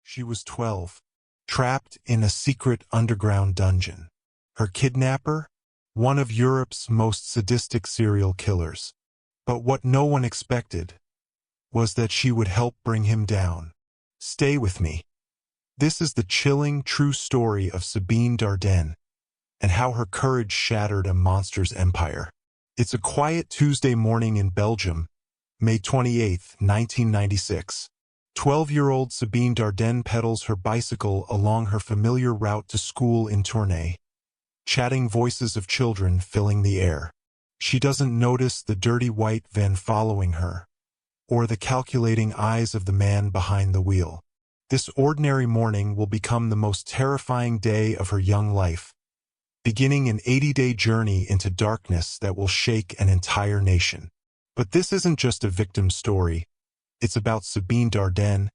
She was 12, trapped in a secret underground dungeon. Her kidnapper? One of Europe's most sadistic serial killers. But what no one expected was that she would help bring him down. Stay with me. This is the chilling, true story of Sabine Dardenne and how her courage shattered a monster's empire. It's a quiet Tuesday morning in Belgium, May 28, 1996. 12-year-old Sabine Dardenne pedals her bicycle along her familiar route to school in Tournai, chatting voices of children filling the air. She doesn't notice the dirty white van following her, or the calculating eyes of the man behind the wheel. This ordinary morning will become the most terrifying day of her young life, beginning an 80-day journey into darkness that will shake an entire nation. But this isn't just a victim story. It's about Sabine Dardenne,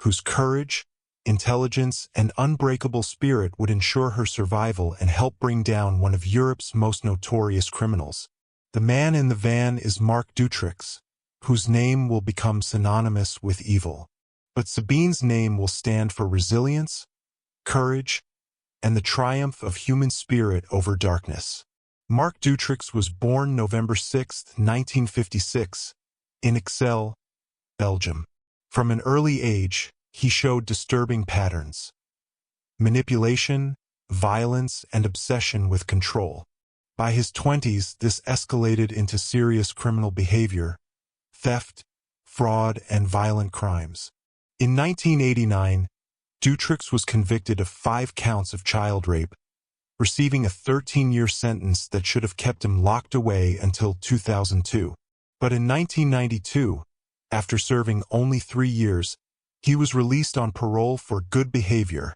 whose courage, intelligence, and unbreakable spirit would ensure her survival and help bring down one of Europe's most notorious criminals. The man in the van is Marc Dutroux, whose name will become synonymous with evil. But Sabine's name will stand for resilience, courage, and the triumph of human spirit over darkness. Marc Dutroux was born November 6, 1956, in Ixelles, Belgium. From an early age, he showed disturbing patterns: manipulation, violence, and obsession with control. By his 20s, this escalated into serious criminal behavior, theft, fraud, and violent crimes. In 1989, Dutroux was convicted of 5 counts of child rape, receiving a 13-year sentence that should have kept him locked away until 2002. But in 1992, after serving only 3 years, he was released on parole for good behavior,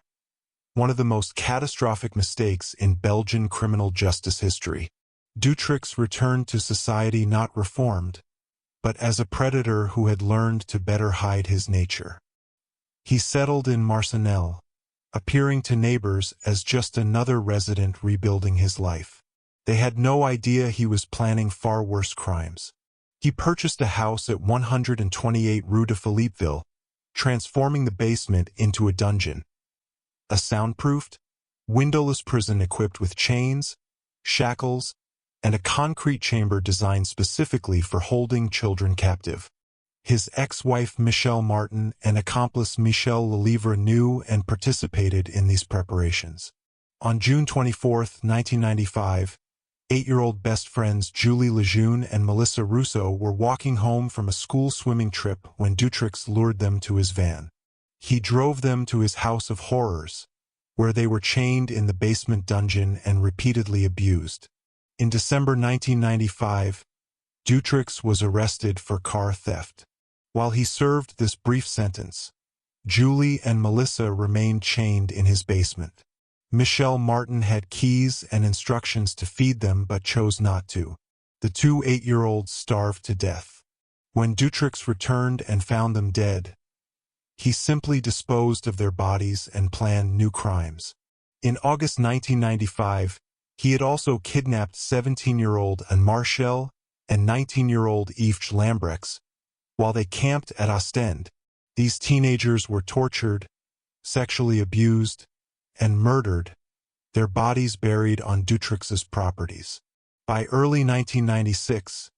one of the most catastrophic mistakes in Belgian criminal justice history. Dutroux returned to society not reformed, but as a predator who had learned to better hide his nature. He settled in Marcinelle, appearing to neighbors as just another resident rebuilding his life. They had no idea he was planning far worse crimes. He purchased a house at 128 Rue de Philippeville, transforming the basement into a dungeon. A soundproofed, windowless prison equipped with chains, shackles, and a concrete chamber designed specifically for holding children captive. His ex-wife Michelle Martin and accomplice Michel Lelivre knew and participated in these preparations. On June 24, 1995, 8-year-old best friends Julie Lejeune and Melissa Russo were walking home from a school swimming trip when Dutroux lured them to his van. He drove them to his house of horrors, where they were chained in the basement dungeon and repeatedly abused. In December 1995, Dutroux was arrested for car theft. While he served this brief sentence, Julie and Melissa remained chained in his basement. Michelle Martin had keys and instructions to feed them but chose not to. The 2 8-year-olds starved to death. When Dutroux returned and found them dead, he simply disposed of their bodies and planned new crimes. In August 1995, he had also kidnapped 17-year-old Anne Marchel and 19-year-old Yves Lambrex while they camped at Ostend. These teenagers were tortured, sexually abused, and murdered, their bodies buried on Dutroux's properties. By early 1996,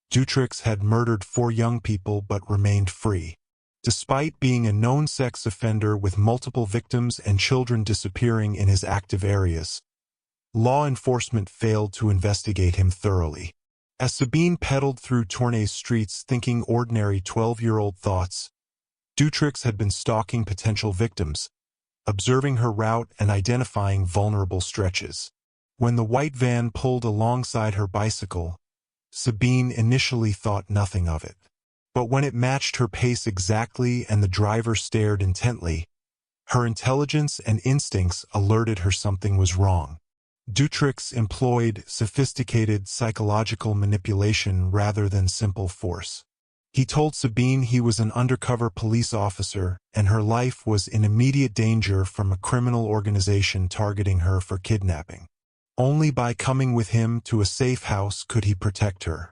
Dutroux had murdered 4 young people but remained free. Despite being a known sex offender with multiple victims and children disappearing in his active areas, law enforcement failed to investigate him thoroughly. As Sabine pedaled through Tournai's streets thinking ordinary 12-year-old thoughts, Dutroux had been stalking potential victims, observing her route and identifying vulnerable stretches. When the white van pulled alongside her bicycle, Sabine initially thought nothing of it. But when it matched her pace exactly and the driver stared intently, her intelligence and instincts alerted her something was wrong. Dutroux employed sophisticated psychological manipulation rather than simple force. He told Sabine he was an undercover police officer and her life was in immediate danger from a criminal organization targeting her for kidnapping. Only by coming with him to a safe house could he protect her.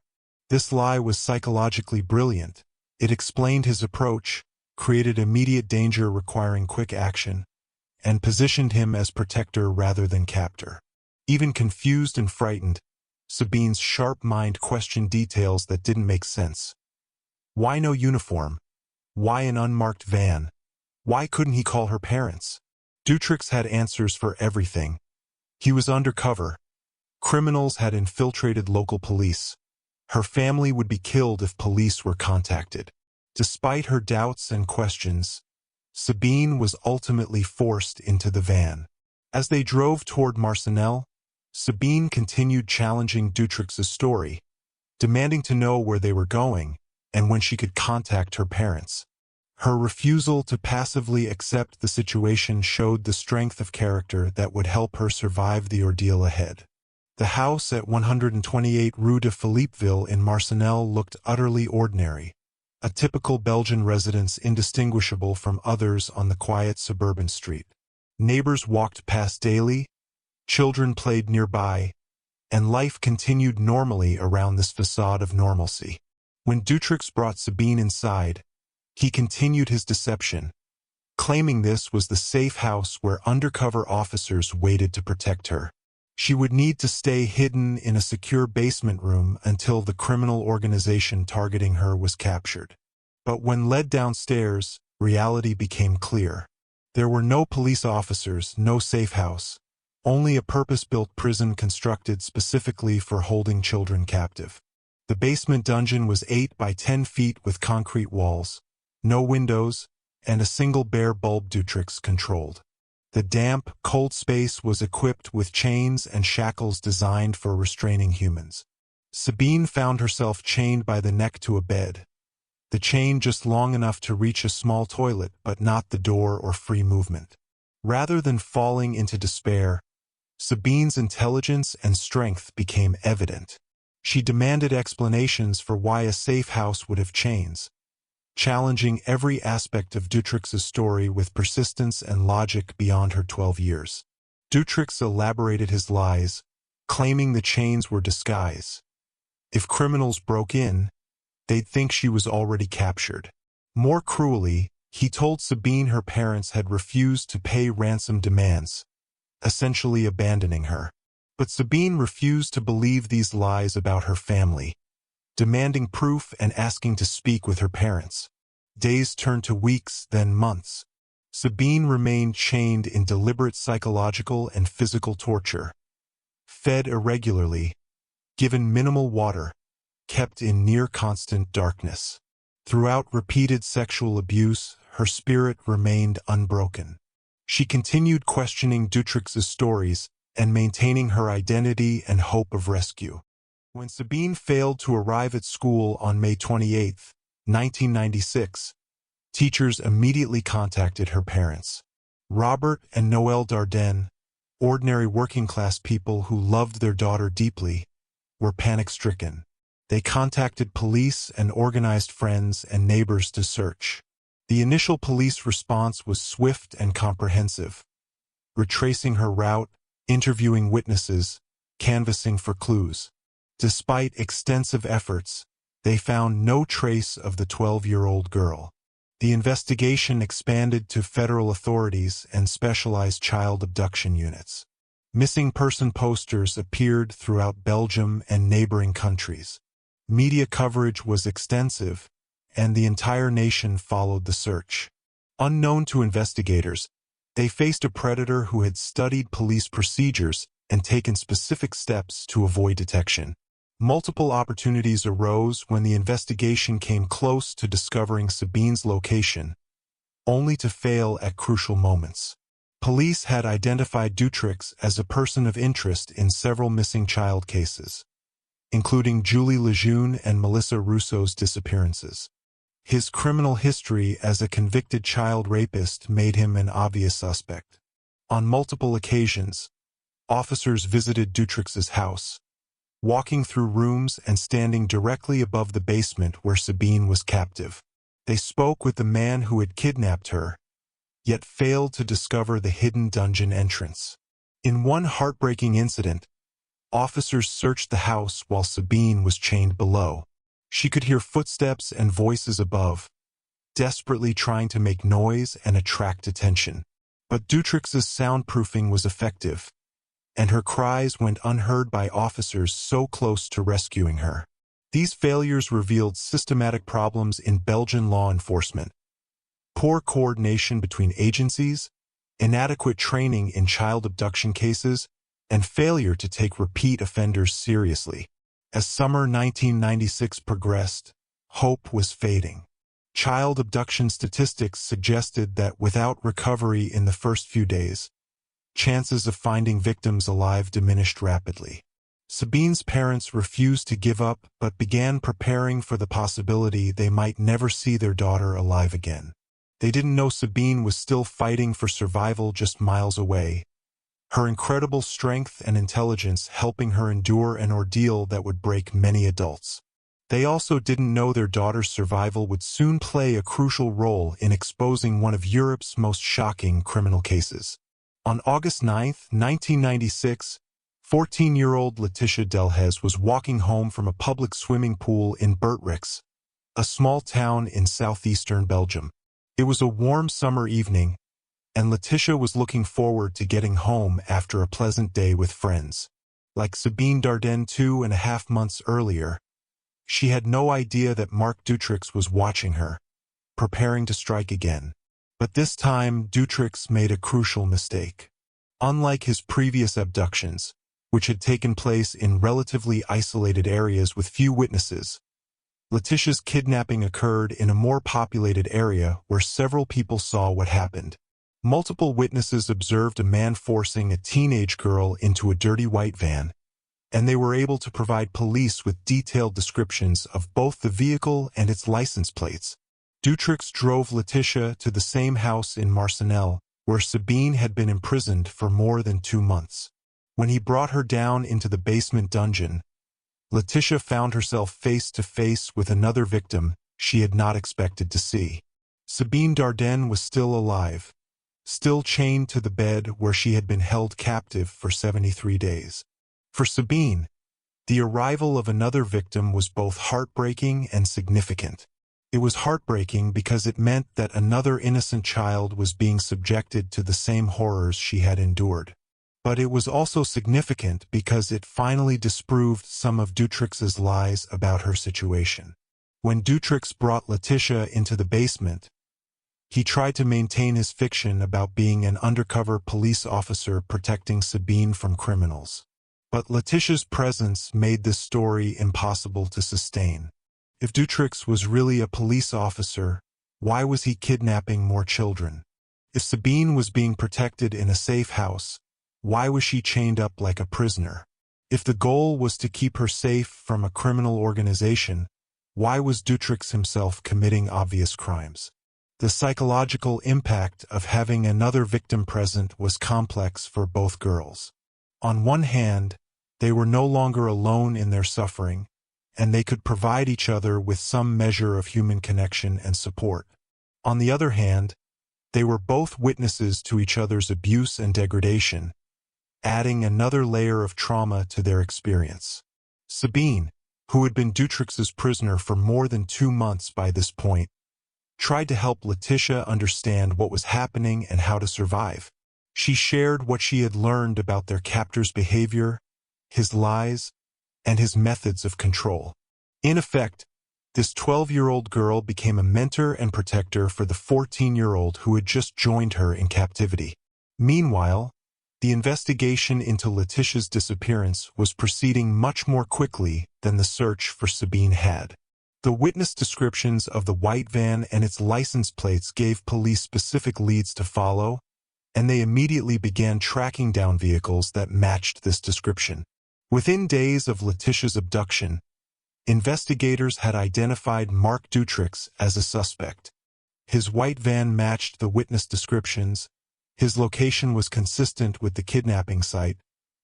This lie was psychologically brilliant. It explained his approach, created immediate danger requiring quick action, and positioned him as protector rather than captor. Even confused and frightened, Sabine's sharp mind questioned details that didn't make sense. Why no uniform? Why an unmarked van? Why couldn't he call her parents? Dutrix had answers for everything. He was undercover. Criminals had infiltrated local police. Her family would be killed if police were contacted. Despite her doubts and questions, Sabine was ultimately forced into the van. As they drove toward Marcinelle, Sabine continued challenging Dutrix's story, demanding to know where they were going and when she could contact her parents. Her refusal to passively accept the situation showed the strength of character that would help her survive the ordeal ahead. The house at 128 Rue de Philippeville in Marcinelle looked utterly ordinary, a typical Belgian residence indistinguishable from others on the quiet suburban street. Neighbors walked past daily, children played nearby, and life continued normally around this facade of normalcy. When Dutrix brought Sabine inside, he continued his deception, claiming this was the safe house where undercover officers waited to protect her. She would need to stay hidden in a secure basement room until the criminal organization targeting her was captured. But when led downstairs, reality became clear. There were no police officers, no safe house, only a purpose-built prison constructed specifically for holding children captive. The basement dungeon was 8 by 10 feet with concrete walls, no windows, and a single bare bulb Dutrix controlled. The damp, cold space was equipped with chains and shackles designed for restraining humans. Sabine found herself chained by the neck to a bed, the chain just long enough to reach a small toilet but not the door or free movement. Rather than falling into despair, Sabine's intelligence and strength became evident. She demanded explanations for why a safe house would have chains, challenging every aspect of Dutrix's story with persistence and logic beyond her 12 years. Dutrix elaborated his lies, claiming the chains were disguise. If criminals broke in, they'd think she was already captured. More cruelly, he told Sabine her parents had refused to pay ransom demands, essentially abandoning her. But Sabine refused to believe these lies about her family, demanding proof and asking to speak with her parents. Days turned to weeks, then months. Sabine remained chained in deliberate psychological and physical torture, fed irregularly, given minimal water, kept in near-constant darkness. Throughout repeated sexual abuse, her spirit remained unbroken. She continued questioning Dutrix's stories and maintaining her identity and hope of rescue. When Sabine failed to arrive at school on May 28, 1996, teachers immediately contacted her parents. Robert and Noelle Dardenne, ordinary working-class people who loved their daughter deeply, were panic-stricken. They contacted police and organized friends and neighbors to search. The initial police response was swift and comprehensive, retracing her route, interviewing witnesses, canvassing for clues. Despite extensive efforts, they found no trace of the 12-year-old girl. The investigation expanded to federal authorities and specialized child abduction units. Missing person posters appeared throughout Belgium and neighboring countries. Media coverage was extensive, and the entire nation followed the search. Unknown to investigators, they faced a predator who had studied police procedures and taken specific steps to avoid detection. Multiple opportunities arose when the investigation came close to discovering Sabine's location, only to fail at crucial moments. Police had identified Dutrix as a person of interest in several missing child cases, including Julie Lejeune and Melissa Rousseau's disappearances. His criminal history as a convicted child rapist made him an obvious suspect. On multiple occasions, officers visited Dutrix's house, walking through rooms and standing directly above the basement where Sabine was captive. They spoke with the man who had kidnapped her, yet failed to discover the hidden dungeon entrance. In one heartbreaking incident, officers searched the house while Sabine was chained below. She could hear footsteps and voices above, desperately trying to make noise and attract attention. But Dutrix's soundproofing was effective, and her cries went unheard by officers so close to rescuing her. These failures revealed systematic problems in Belgian law enforcement: poor coordination between agencies, inadequate training in child abduction cases, and failure to take repeat offenders seriously. As summer 1996 progressed, hope was fading. Child abduction statistics suggested that without recovery in the first few days, chances of finding victims alive diminished rapidly. Sabine's parents refused to give up but began preparing for the possibility they might never see their daughter alive again. They didn't know Sabine was still fighting for survival just miles away, her incredible strength and intelligence helping her endure an ordeal that would break many adults. They also didn't know their daughter's survival would soon play a crucial role in exposing one of Europe's most shocking criminal cases. On August 9, 1996, 14-year-old Letitia Delhez was walking home from a public swimming pool in Bertrix, a small town in southeastern Belgium. It was a warm summer evening, and Letitia was looking forward to getting home after a pleasant day with friends. Like Sabine Dardenne 2.5 months earlier, she had no idea that Marc Dutrix was watching her, preparing to strike again. But this time, Dutrix made a crucial mistake. Unlike his previous abductions, which had taken place in relatively isolated areas with few witnesses, Letitia's kidnapping occurred in a more populated area where several people saw what happened. Multiple witnesses observed a man forcing a teenage girl into a dirty white van, and they were able to provide police with detailed descriptions of both the vehicle and its license plates. Dutrix drove Letitia to the same house in Marcinelle, where Sabine had been imprisoned for more than 2 months. When he brought her down into the basement dungeon, Letitia found herself face to face with another victim she had not expected to see. Sabine Dardenne was still alive, still chained to the bed where she had been held captive for 73 days. For Sabine, the arrival of another victim was both heartbreaking and significant. It was heartbreaking because it meant that another innocent child was being subjected to the same horrors she had endured. But it was also significant because it finally disproved some of Dutrix's lies about her situation. When Dutrix brought Letitia into the basement, he tried to maintain his fiction about being an undercover police officer protecting Sabine from criminals. But Letitia's presence made this story impossible to sustain. If Dutrix was really a police officer, why was he kidnapping more children? If Sabine was being protected in a safe house, why was she chained up like a prisoner? If the goal was to keep her safe from a criminal organization, why was Dutrix himself committing obvious crimes? The psychological impact of having another victim present was complex for both girls. On one hand, they were no longer alone in their suffering, and they could provide each other with some measure of human connection and support. On the other hand, they were both witnesses to each other's abuse and degradation, adding another layer of trauma to their experience. Sabine, who had been Dutrix's prisoner for more than 2 months by this point, tried to help Letitia understand what was happening and how to survive. She shared what she had learned about their captor's behavior, his lies, and his methods of control. In effect, this 12-year-old girl became a mentor and protector for the 14-year-old who had just joined her in captivity. Meanwhile, the investigation into Letitia's disappearance was proceeding much more quickly than the search for Sabine had. The witness descriptions of the white van and its license plates gave police specific leads to follow, and they immediately began tracking down vehicles that matched this description. Within days of Letitia's abduction, investigators had identified Marc Dutrix as a suspect. His white van matched the witness descriptions, his location was consistent with the kidnapping site,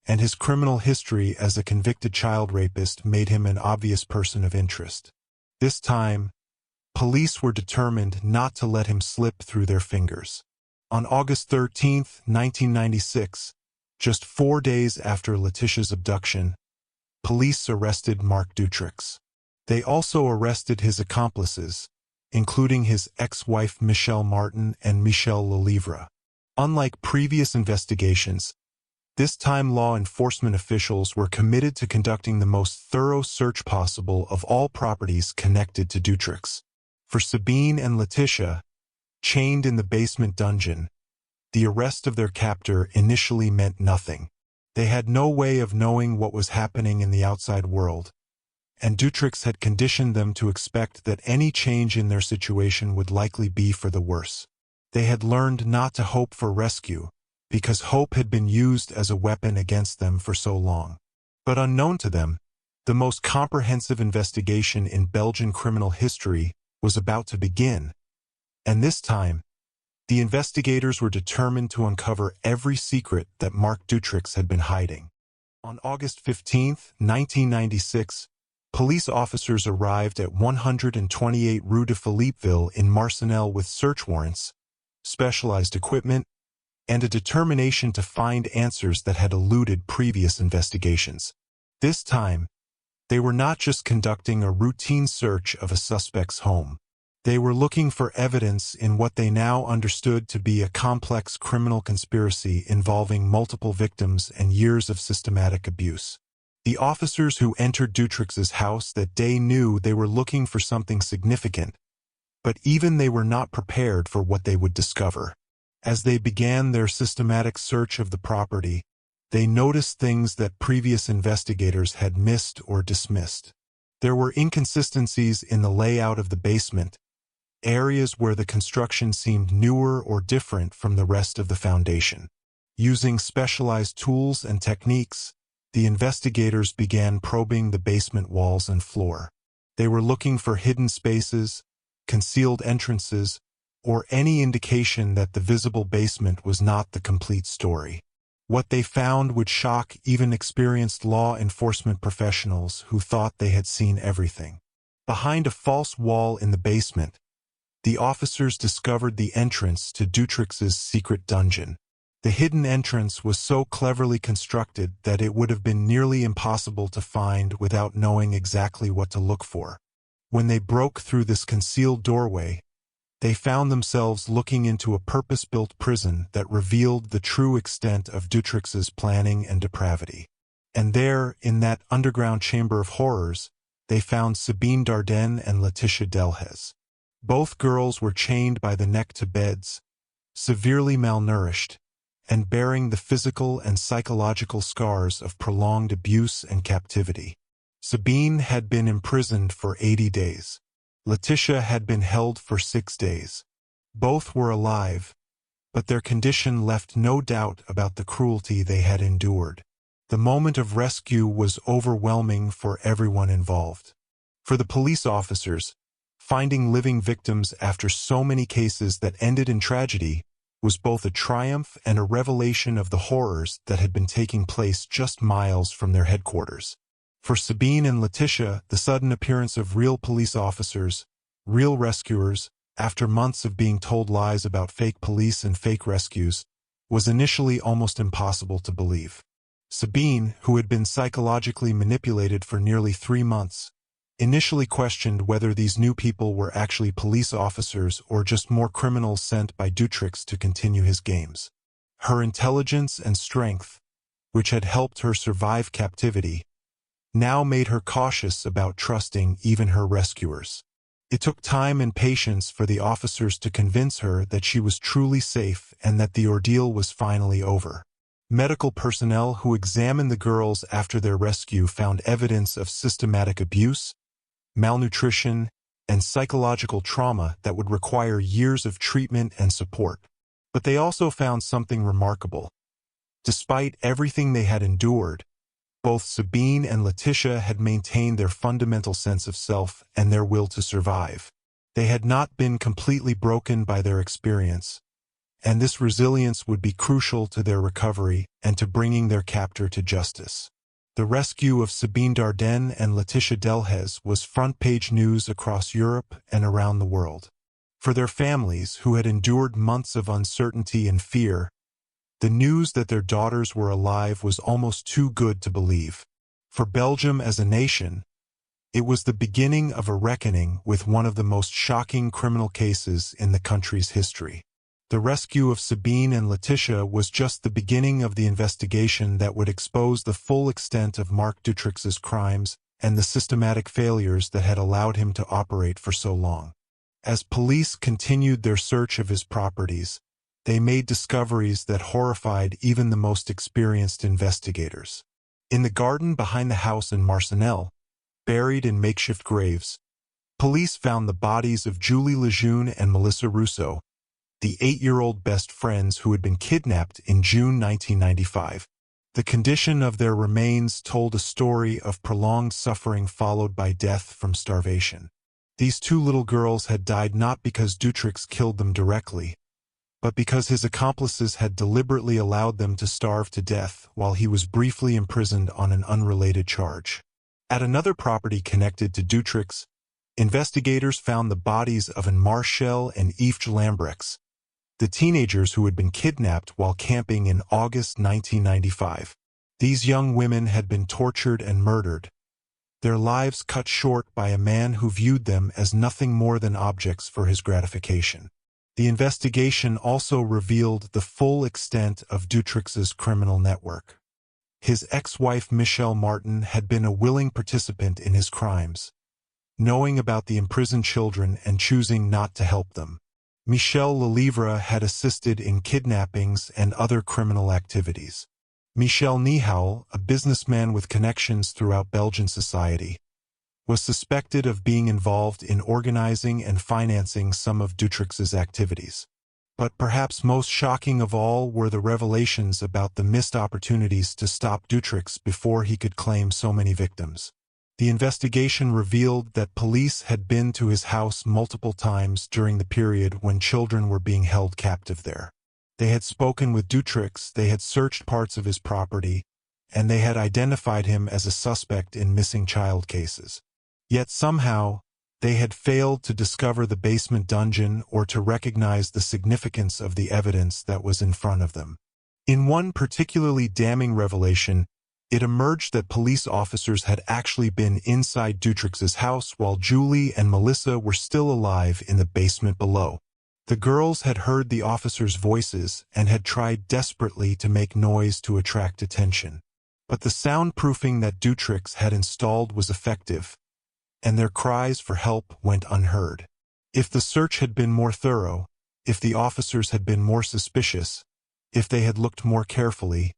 and his criminal history as a convicted child rapist made him an obvious person of interest. This time, police were determined not to let him slip through their fingers. On August 13, 1996, just 4 days after Letitia's abduction, police arrested Marc Dutrix. They also arrested his accomplices, including his ex-wife Michelle Martin and Michel Lelivre. Unlike previous investigations, this time law enforcement officials were committed to conducting the most thorough search possible of all properties connected to Dutrix. For Sabine and Letitia, chained in the basement dungeon, the arrest of their captor initially meant nothing. They had no way of knowing what was happening in the outside world, and Dutrix had conditioned them to expect that any change in their situation would likely be for the worse. They had learned not to hope for rescue, because hope had been used as a weapon against them for so long. But unknown to them, the most comprehensive investigation in Belgian criminal history was about to begin, and this time, the investigators were determined to uncover every secret that Marc Dutrix had been hiding. On August 15, 1996, police officers arrived at 128 Rue de Philippeville in Marcinelle with search warrants, specialized equipment, and a determination to find answers that had eluded previous investigations. This time, they were not just conducting a routine search of a suspect's home. They were looking for evidence in what they now understood to be a complex criminal conspiracy involving multiple victims and years of systematic abuse. The officers who entered Dutrix's house that day knew they were looking for something significant, but even they were not prepared for what they would discover. As they began their systematic search of the property, they noticed things that previous investigators had missed or dismissed. There were inconsistencies in the layout of the basement, areas where the construction seemed newer or different from the rest of the foundation. Using specialized tools and techniques, the investigators began probing the basement walls and floor. They were looking for hidden spaces, concealed entrances, or any indication that the visible basement was not the complete story. What they found would shock even experienced law enforcement professionals who thought they had seen everything. Behind a false wall in the basement, the officers discovered the entrance to Dutrix's secret dungeon. The hidden entrance was so cleverly constructed that it would have been nearly impossible to find without knowing exactly what to look for. When they broke through this concealed doorway, they found themselves looking into a purpose-built prison that revealed the true extent of Dutrix's planning and depravity. And there, in that underground chamber of horrors, they found Sabine Dardenne and Letitia Delhez. Both girls were chained by the neck to beds, severely malnourished, and bearing the physical and psychological scars of prolonged abuse and captivity. Sabine had been imprisoned for 80 days. Letitia had been held for 6 days. Both were alive, but their condition left no doubt about the cruelty they had endured. The moment of rescue was overwhelming for everyone involved. For the police officers, finding living victims after so many cases that ended in tragedy was both a triumph and a revelation of the horrors that had been taking place just miles from their headquarters. For Sabine and Letitia, the sudden appearance of real police officers, real rescuers, after months of being told lies about fake police and fake rescues, was initially almost impossible to believe. Sabine, who had been psychologically manipulated for nearly 3 months, initially questioned whether these new people were actually police officers or just more criminals sent by Dutrix to continue his games. Her intelligence and strength, which had helped her survive captivity, now made her cautious about trusting even her rescuers. It took time and patience for the officers to convince her that she was truly safe and that the ordeal was finally over. Medical personnel who examined the girls after their rescue found evidence of systematic abuse, malnutrition, and psychological trauma that would require years of treatment and support. But they also found something remarkable. Despite everything they had endured, both Sabine and Letitia had maintained their fundamental sense of self and their will to survive. They had not been completely broken by their experience, and this resilience would be crucial to their recovery and to bringing their captor to justice. The rescue of Sabine Dardenne and Letitia Delhez was front-page news across Europe and around the world. For their families, who had endured months of uncertainty and fear, the news that their daughters were alive was almost too good to believe. For Belgium as a nation, It was the beginning of a reckoning with one of the most shocking criminal cases in the country's history. The rescue of Sabine and Letitia was just the beginning of the investigation that would expose the full extent of Marc Dutrex's crimes and the systematic failures that had allowed him to operate for so long. As police continued their search of his properties, they made discoveries that horrified even the most experienced investigators. In the garden behind the house in Marcinelle, buried in makeshift graves, police found the bodies of Julie Lejeune and Melissa Russo, the 8-year-old best friends who had been kidnapped in June 1995. The condition of their remains told a story of prolonged suffering followed by death from starvation. These two little girls had died not because Dutrex killed them directly, but because his accomplices had deliberately allowed them to starve to death while he was briefly imprisoned on an unrelated charge. At another property connected to Dutrex, investigators found the bodies of Marcel and Yves Lambrex, the teenagers who had been kidnapped while camping in August 1995. These young women had been tortured and murdered, their lives cut short by a man who viewed them as nothing more than objects for his gratification. The investigation also revealed the full extent of Dutrex's criminal network. His ex-wife Michelle Martin had been a willing participant in his crimes, knowing about the imprisoned children and choosing not to help them. Michel Lelivre had assisted in kidnappings and other criminal activities. Michel Nihoul, a businessman with connections throughout Belgian society, was suspected of being involved in organizing and financing some of Dutrex's activities. But perhaps most shocking of all were the revelations about the missed opportunities to stop Dutrex before he could claim so many victims. The investigation revealed that police had been to his house multiple times during the period when children were being held captive there. They had spoken with Dutrex, they had searched parts of his property, and they had identified him as a suspect in missing child cases. Yet somehow, they had failed to discover the basement dungeon or to recognize the significance of the evidence that was in front of them. In one particularly damning revelation, it emerged that police officers had actually been inside Dutrex's house while Julie and Melissa were still alive in the basement below. The girls had heard the officers' voices and had tried desperately to make noise to attract attention. But the soundproofing that Dutrex had installed was effective, and their cries for help went unheard. If the search had been more thorough, if the officers had been more suspicious, if they had looked more carefully,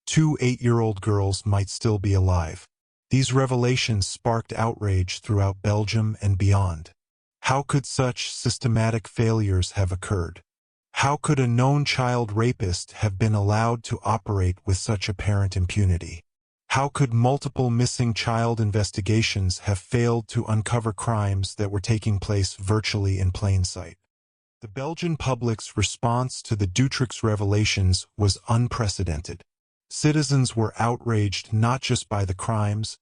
2 8-year-old girls might still be alive. These revelations sparked outrage throughout Belgium and beyond. How could such systematic failures have occurred? How could a known child rapist have been allowed to operate with such apparent impunity? How could multiple missing child investigations have failed to uncover crimes that were taking place virtually in plain sight? The Belgian public's response to the Dutrex revelations was unprecedented. Citizens were outraged not just by the crimes,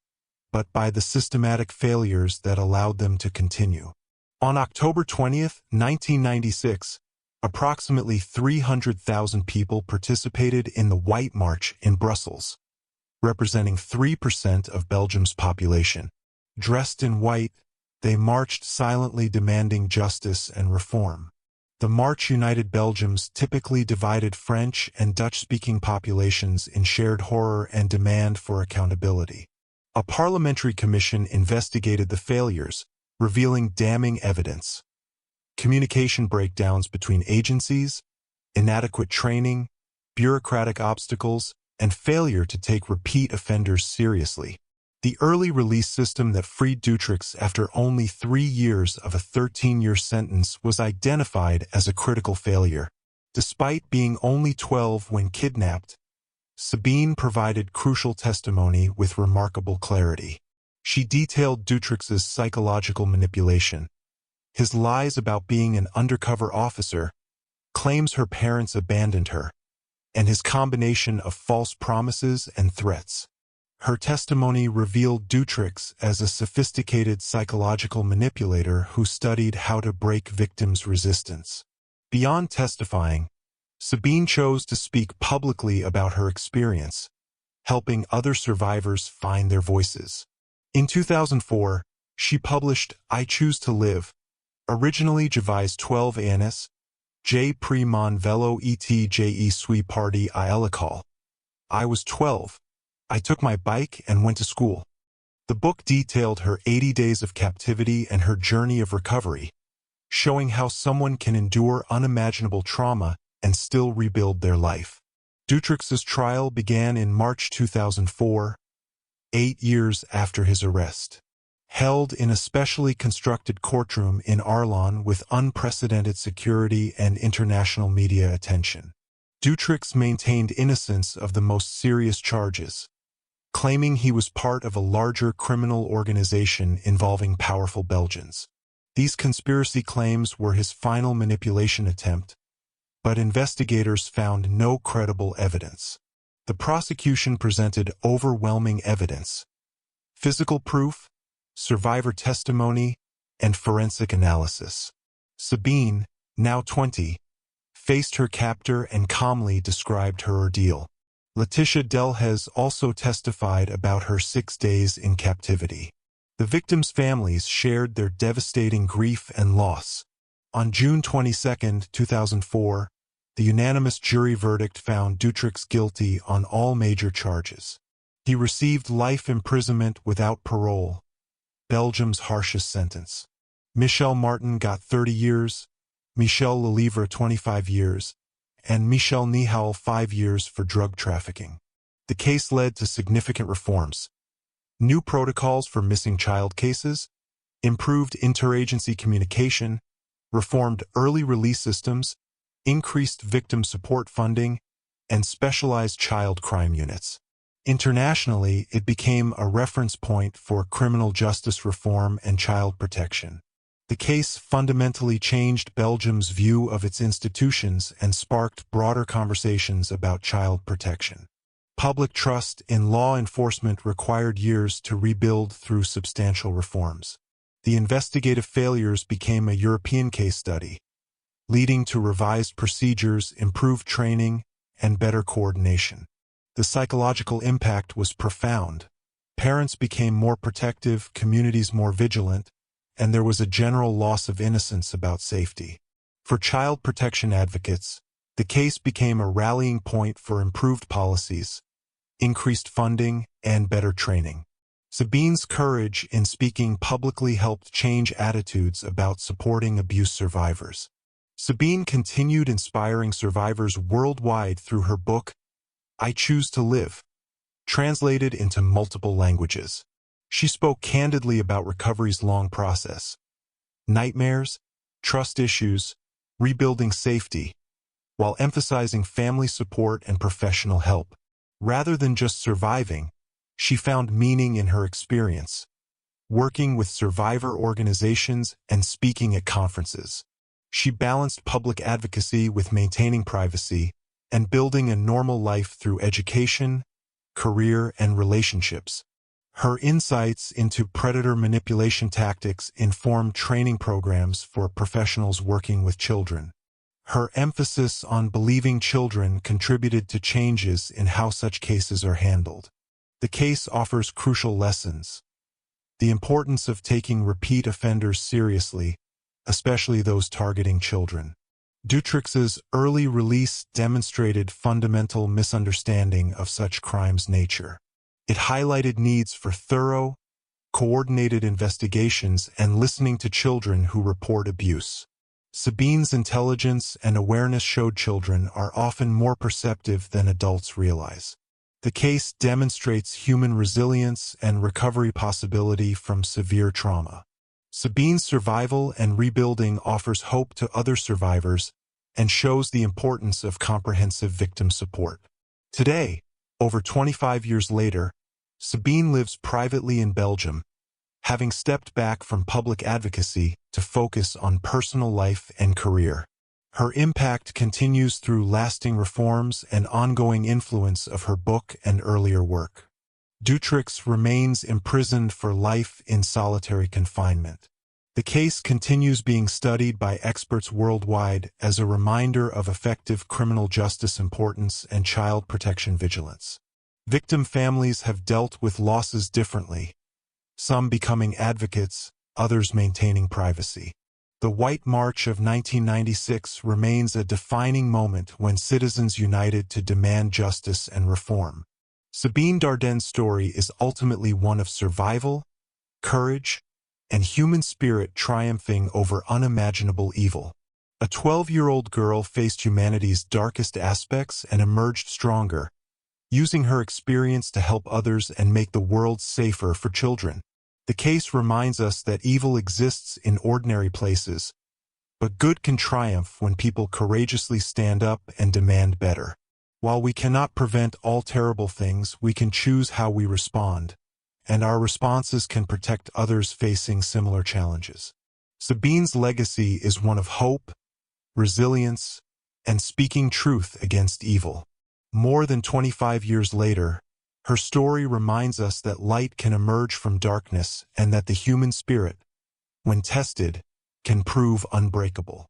but by the systematic failures that allowed them to continue. On October 20, 1996, approximately 300,000 people participated in the White March in Brussels, representing 3% of Belgium's population. Dressed in white, they marched silently demanding justice and reform. The march united Belgium's typically divided French and Dutch-speaking populations in shared horror and demand for accountability. A parliamentary commission investigated the failures, revealing damning evidence: communication breakdowns between agencies, inadequate training, bureaucratic obstacles, and failure to take repeat offenders seriously. The early release system that freed Dutrex after only 3 years of a 13-year sentence was identified as a critical failure. Despite being only 12 when kidnapped, Sabine provided crucial testimony with remarkable clarity. She detailed Dutrex's psychological manipulation, his lies about being an undercover officer, claims her parents abandoned her, and his combination of false promises and threats. Her testimony revealed Dutrex as a sophisticated psychological manipulator who studied how to break victims' resistance. Beyond testifying, Sabine chose to speak publicly about her experience, helping other survivors find their voices. In 2004, She published I Choose to Live, originally Javis 12 Anis, J. Pre Mon Velo ETJE Sui Party Ielical. I was 12. I took my bike and went to school. The book detailed her 80 days of captivity and her journey of recovery, showing how someone can endure unimaginable trauma and still rebuild their life. Dutrix's trial began in March 2004, 8 years after his arrest. Held in a specially constructed courtroom in Arlon with unprecedented security and international media attention. Dutrix maintained innocence of the most serious charges, claiming he was part of a larger criminal organization involving powerful Belgians. These conspiracy claims were his final manipulation attempt, but investigators found no credible evidence. The prosecution presented overwhelming evidence: physical proof, survivor testimony, and forensic analysis. Sabine, now 20, faced her captor and calmly described her ordeal. Letitia Delhez also testified about her 6 days in captivity. The victims' families shared their devastating grief and loss. On June 22, 2004, the unanimous jury verdict found Dutrix guilty on all major charges. He received life imprisonment without parole, Belgium's harshest sentence. Michel Martin got 30 years, Michel Lelivre 25 years, and Michel Nihal 5 years for drug trafficking. The case led to significant reforms: new protocols for missing child cases, improved interagency communication, reformed early release systems, increased victim support funding, and specialized child crime units. Internationally, it became a reference point for criminal justice reform and child protection. The case fundamentally changed Belgium's view of its institutions and sparked broader conversations about child protection. Public trust in law enforcement required years to rebuild through substantial reforms. The investigative failures became a European case study, leading to revised procedures, improved training, and better coordination. The psychological impact was profound. Parents became more protective, communities more vigilant, and there was a general loss of innocence about safety. For child protection advocates, the case became a rallying point for improved policies, increased funding, and better training. Sabine's courage in speaking publicly helped change attitudes about supporting abuse survivors. Sabine continued inspiring survivors worldwide through her book, I Choose to Live, translated into multiple languages. She spoke candidly about recovery's long process: nightmares, trust issues, rebuilding safety, while emphasizing family support and professional help. Rather than just surviving, she found meaning in her experience, working with survivor organizations and speaking at conferences. She balanced public advocacy with maintaining privacy and building a normal life through education, career, and relationships. Her insights into predator manipulation tactics informed training programs for professionals working with children. Her emphasis on believing children contributed to changes in how such cases are handled. The case offers crucial lessons: the importance of taking repeat offenders seriously, especially those targeting children. Dutrix's early release demonstrated fundamental misunderstanding of such crimes' nature. It highlighted needs for thorough, coordinated investigations and listening to children who report abuse. Sabine's intelligence and awareness showed children are often more perceptive than adults realize. The case demonstrates human resilience and recovery possibility from severe trauma. Sabine's survival and rebuilding offers hope to other survivors and shows the importance of comprehensive victim support. Today, over 25 years later, Sabine lives privately in Belgium, having stepped back from public advocacy to focus on personal life and career. Her impact continues through lasting reforms and ongoing influence of her book and earlier work. Dutrix remains imprisoned for life in solitary confinement. The case continues being studied by experts worldwide as a reminder of effective criminal justice importance and child protection vigilance. Victim families have dealt with losses differently. some becoming advocates, others maintaining privacy. The White March of 1996 remains a defining moment when citizens united to demand justice and reform. Sabine Dardenne's story is ultimately one of survival, courage, and human spirit triumphing over unimaginable evil. A 12-year-old girl faced humanity's darkest aspects and emerged stronger, using her experience to help others and make the world safer for children. The case reminds us that evil exists in ordinary places, but good can triumph when people courageously stand up and demand better. While we cannot prevent all terrible things, we can choose how we respond, and our responses can protect others facing similar challenges. Sabine's legacy is one of hope, resilience, and speaking truth against evil. More than 25 years later, her story reminds us that light can emerge from darkness and that the human spirit, when tested, can prove unbreakable.